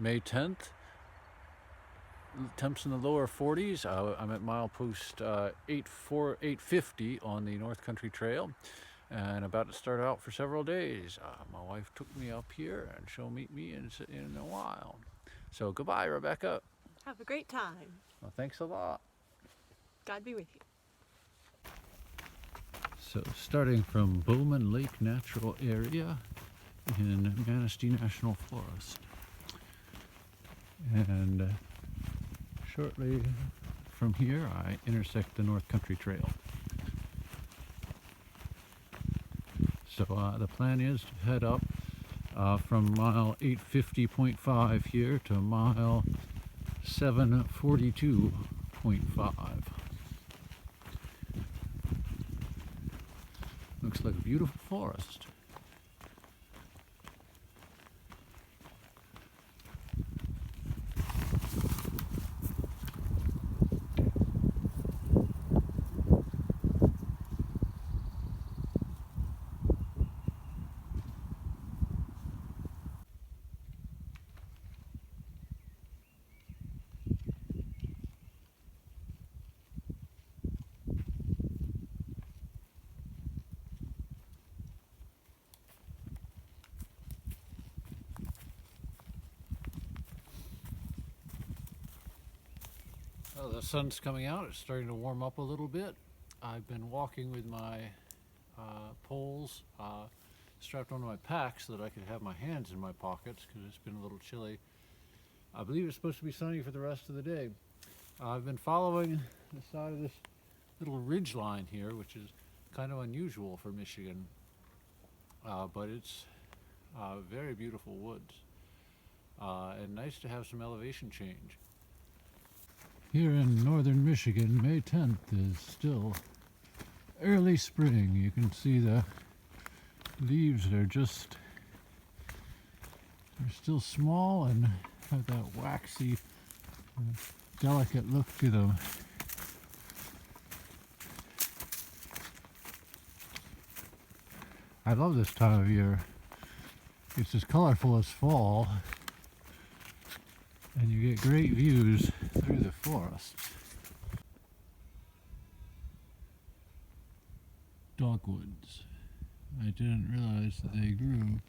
May 10th. Temps in the lower 40s. I'm at milepost 850 on the North Country Trail and about to start out for several days. My wife took me up here and she'll meet me in a while. So goodbye, Rebecca. Have a great time. Well, thanks a lot. God be with you. So starting from Bowman Lake Natural Area in Manistee National Forest. And shortly from here I intersect the North Country Trail. So the plan is to head up from mile 850.5 here to mile 742.5. Looks like a beautiful forest. Well, the sun's coming out. It's starting to warm up a little bit. I've been walking with my poles strapped onto my pack so that I could have my hands in my pockets because it's been a little chilly. I believe it's supposed to be sunny for the rest of the day. I've been following the side of this little ridge line here, which is kind of unusual for Michigan, but it's very beautiful woods and nice to have some elevation change. Here in northern Michigan, May 10th is still early spring. You can see the leaves are they're still small and have that waxy, delicate look to them. I love this time of year. It's as colorful as fall, and you get great views through the forests. Dogwoods. I didn't realize that they grew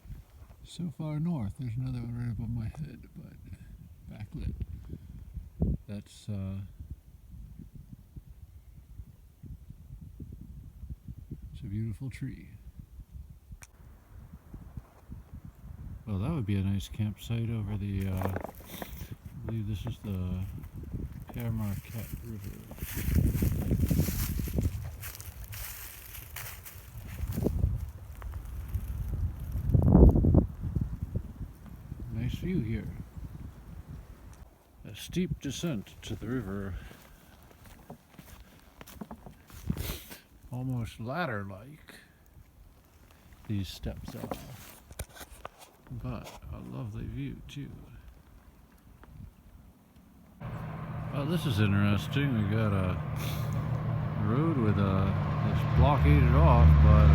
so far north. There's another one right above my head, but backlit. That's it's a beautiful tree. Well, that would be a nice campsite over the I believe this is the Tamarack River. Nice view here. A steep descent to the river. Almost ladder-like, these steps are. But a lovely view too. Well, this is interesting. We got a road with this blockaded off, but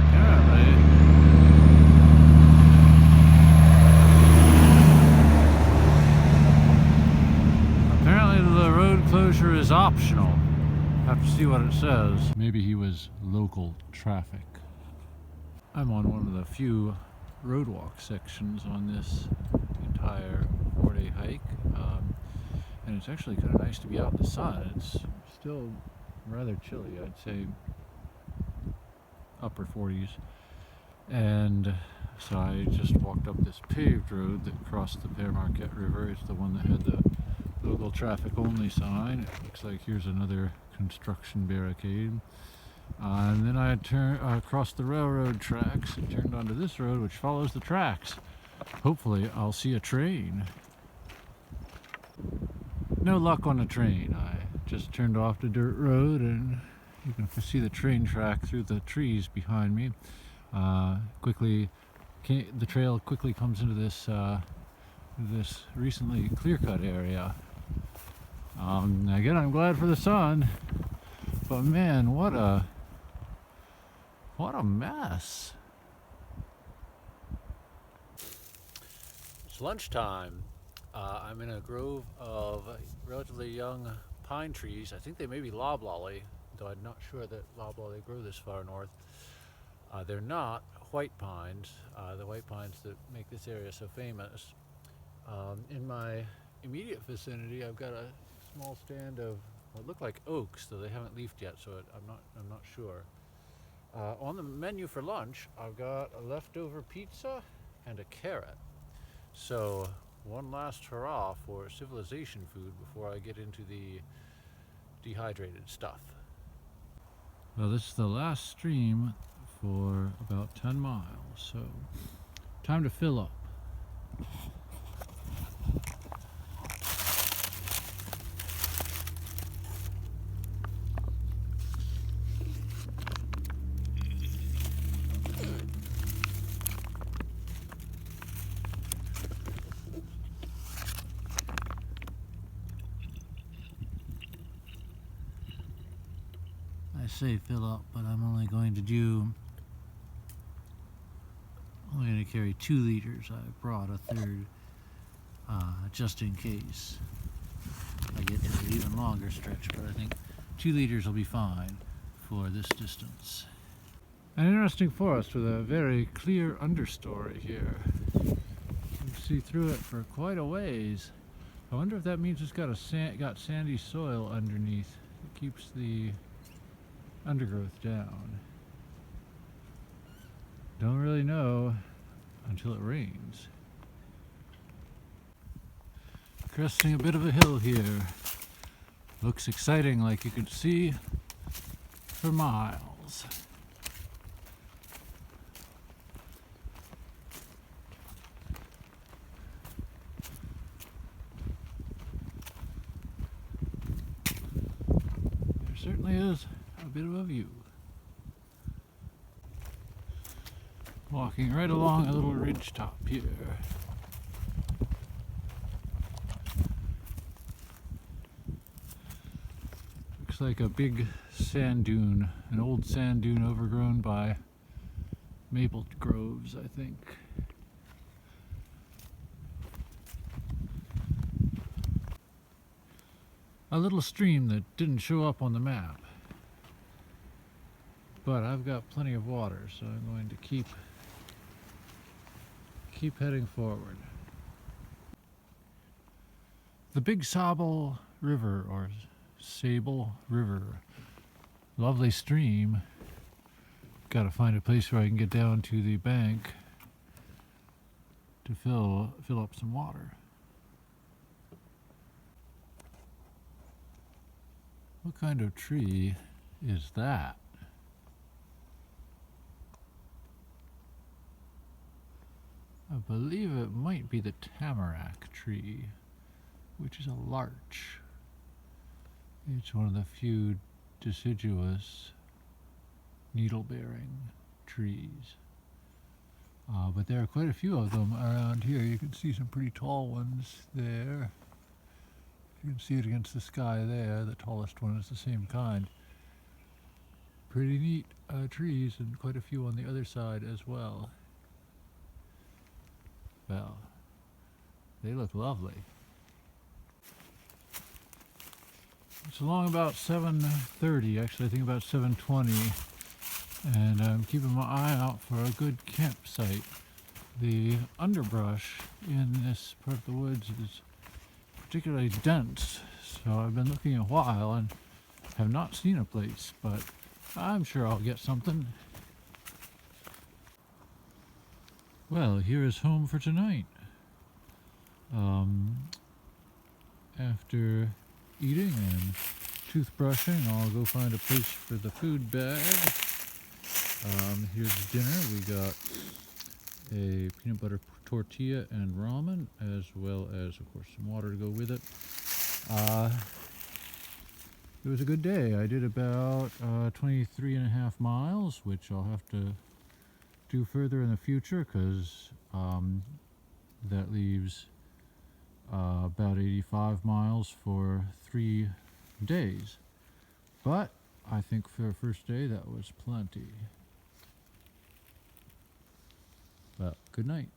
apparently the road closure is optional. Have to see what it says. Maybe he was local traffic. I'm on one of the few roadwalk sections on this entire 4-day hike, and it's actually kind of nice to be out in the sun. It's still rather chilly, I'd say upper 40s, and so I just walked up this paved road that crossed the Tamarack River. It's the one that had the local traffic only sign. It looks like here's another construction barricade. And then I crossed the railroad tracks and turned onto this road, which follows the tracks. Hopefully I'll see a train. No luck on the train. I just turned off the dirt road and you can see the train track through the trees behind me. The trail quickly comes into this recently clear-cut area. Again, I'm glad for the sun, but man, what a mess. It's lunchtime. I'm in a grove of relatively young pine trees. I think they may be loblolly, though I'm not sure that loblolly grow this far north. They're not white pines, the white pines that make this area so famous. In my immediate vicinity, I've got a small stand of what look like oaks, though they haven't leafed yet, so I'm not sure. On the menu for lunch, I've got a leftover pizza and a carrot. So one last hurrah for civilization food before I get into the dehydrated stuff. Well, this is the last stream for about 10 miles, so time to fill up. I say fill up, but I'm only going to carry 2 liters. I brought a third just in case I get to an even longer stretch, but I think 2 liters will be fine for this distance. An interesting forest with a very clear understory here. You can see through it for quite a ways. I wonder if that means it's got sandy soil underneath. It keeps the undergrowth down. Don't really know until it rains. Cresting a bit of a hill here. Looks exciting, like you can see for miles. There certainly is a bit of a view. Walking right along a little ridge top here. Looks like a big sand dune, an old sand dune overgrown by maple groves, I think. A little stream that didn't show up on the map. But I've got plenty of water, so I'm going to keep heading forward. The Big Sable River, or Sable River. Lovely stream. Got to find a place where I can get down to the bank to fill up some water. What kind of tree is that? I believe it might be the Tamarack tree, which is a larch. It's one of the few deciduous needle-bearing trees. But there are quite a few of them around here. You can see some pretty tall ones there. You can see it against the sky there. The tallest one is the same kind. Pretty neat trees, and quite a few on the other side as well. Well, they look lovely. It's along about 7:30, actually I think about 7:20, and I'm keeping my eye out for a good campsite. The underbrush in this part of the woods is particularly dense, so I've been looking a while and have not seen a place, but I'm sure I'll get something. Well, here is home for tonight. After eating and toothbrushing, I'll go find a place for the food bag. Here's dinner. We got a peanut butter tortilla and ramen, as well as, of course, some water to go with it. It was a good day. I did about 23.5 miles, which I'll have to do further in the future, because that leaves about 85 miles for 3 days. But I think for a first day that was plenty. Well, good night.